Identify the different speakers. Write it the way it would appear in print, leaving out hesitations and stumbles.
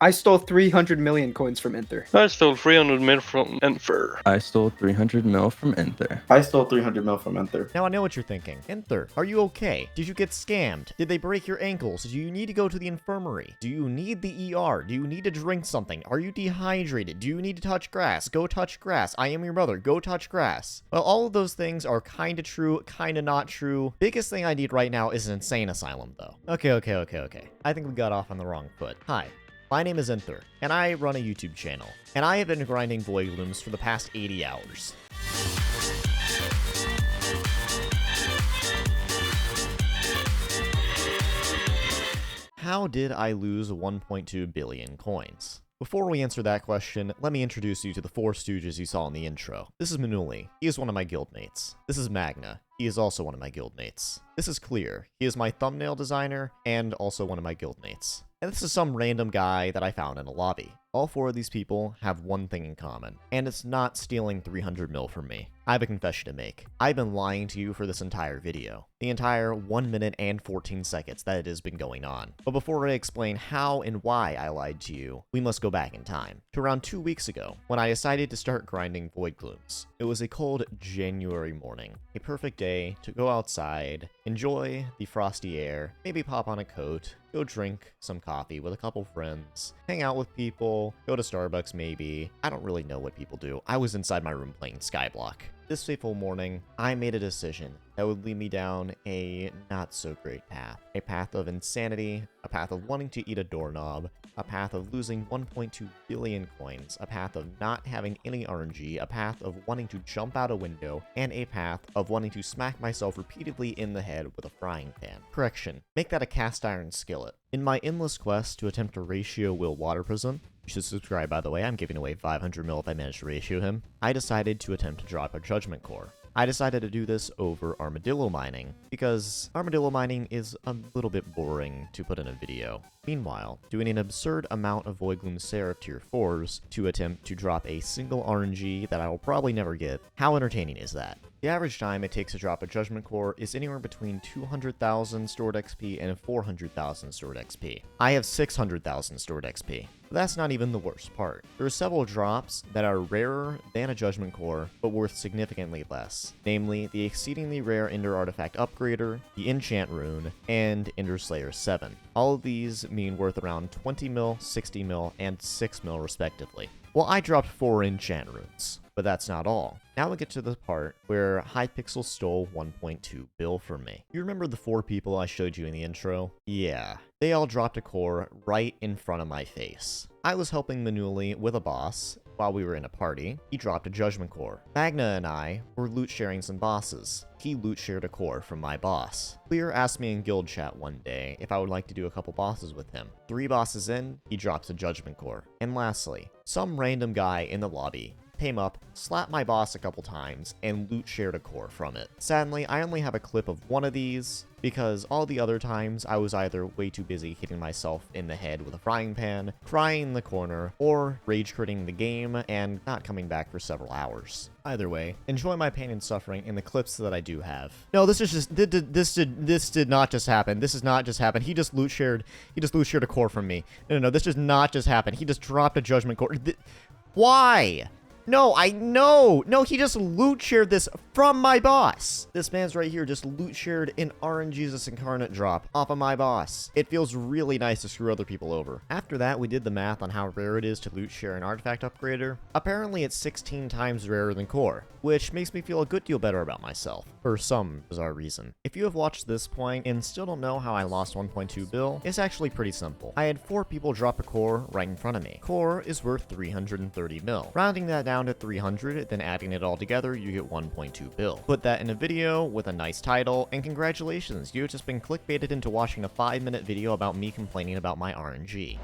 Speaker 1: I stole 300 million coins from Endthr.
Speaker 2: I stole 300 mil from Endthr.
Speaker 3: I stole 300 mil from Endthr.
Speaker 4: I stole 300 mil from Endthr.
Speaker 5: Now I know what you're thinking. Endthr, are you okay? Did you get scammed? Did they break your ankles? Do you need to go to the infirmary? Do you need the ER? Do you need to drink something? Are you dehydrated? Do you need to touch grass? Go touch grass. I am your mother. Go touch grass. Well, all of those things are kinda true, kinda not true. Biggest thing I need right now is an insane asylum, though. Okay. I think we got off on the wrong foot. Hi. My name is Endthr, and I run a YouTube channel, and I have been grinding void glooms for the past 80 hours. How did I lose 1.2 billion coins? Before we answer that question, let me introduce you to the four stooges you saw in the intro. This is Manuli. He is one of my guildmates. This is Magna. He is also one of my guildmates. This is Clear. He is my thumbnail designer and also one of my guildmates. And this is some random guy that I found in a lobby. All four of these people have one thing in common, and it's not stealing 300 mil from me. I have a confession to make. I've been lying to you for this entire video. The entire 1 minute and 14 seconds that it has been going on. But before I explain how and why I lied to you, we must go back in time, to around 2 weeks ago, when I decided to start grinding void glooms. It was a cold January morning, a perfect day to go outside, enjoy the frosty air, maybe pop on a coat, go drink some coffee with a couple friends, hang out with people, go to Starbucks maybe. I don't really know what people do. I was inside my room playing Skyblock. This fateful morning, I made a decision that would lead me down a not-so-great path. A path of insanity, a path of wanting to eat a doorknob, a path of losing 1.2 billion coins, a path of not having any RNG, a path of wanting to jump out a window, and a path of wanting to smack myself repeatedly in the head with a frying pan. Correction, make that a cast iron skillet. In my endless quest to attempt to ratio Willwaterprism, you should subscribe by the way, I'm giving away 500 mil if I manage to ratio him, I decided to attempt to drop a judgment core. I decided to do this over armadillo mining, because armadillo mining is a little bit boring to put in a video. Meanwhile, doing an absurd amount of Void Gloom Seraph tier 4s to attempt to drop a single RNG that I will probably never get. How entertaining is that? The average time it takes to drop a Judgment Core is anywhere between 200,000 stored XP and 400,000 stored XP. I have 600,000 stored XP. But that's not even the worst part. There are several drops that are rarer than a Judgment Core, but worth significantly less. Namely, the exceedingly rare Ender Artifact Upgrader, the Enchant Rune, and Ender Slayer 7. All of these mean worth around 20 mil, 60 mil, and 6 mil respectively. Well, I dropped 4 Enchant Runes. But that's not all. Now we get to the part where Hypixel stole 1.2 bill from me. You remember the 4 people I showed you in the intro? Yeah. They all dropped a core right in front of my face. I was helping Manuli with a boss while we were in a party. He dropped a judgment core. Magna and I were loot sharing some bosses. He loot shared a core from my boss. Clear asked me in guild chat one day if I would like to do a couple bosses with him. 3 bosses in, he drops a judgment core. And lastly, some random guy in the lobby came up, slapped my boss a couple times, and loot shared a core from it. Sadly, I only have a clip of one of these, because all the other times I was either way too busy hitting myself in the head with a frying pan, crying in the corner, or rage quitting the game and not coming back for several hours. Either way, enjoy my pain and suffering in the clips that I do have. No, this did not just happen. This is not just happen. He just loot shared a core from me. No, this does not just happen. He just dropped a judgment core. Why? No, No, he just loot shared this from my boss. This man's right here just loot shared an RNGesus Incarnate drop off of my boss. It feels really nice to screw other people over. After that, we did the math on how rare it is to loot share an artifact upgrader. Apparently, it's 16 times rarer than core, which makes me feel a good deal better about myself, for some bizarre reason. If you have watched this point and still don't know how I lost 1.2 bill, it's actually pretty simple. I had 4 people drop a core right in front of me. Core is worth 330 mil. Rounding that down to 300, then adding it all together, you get 1.2 bill. Put that in a video with a nice title, and congratulations, you have just been clickbaited into watching a 5-minute video about me complaining about my RNG.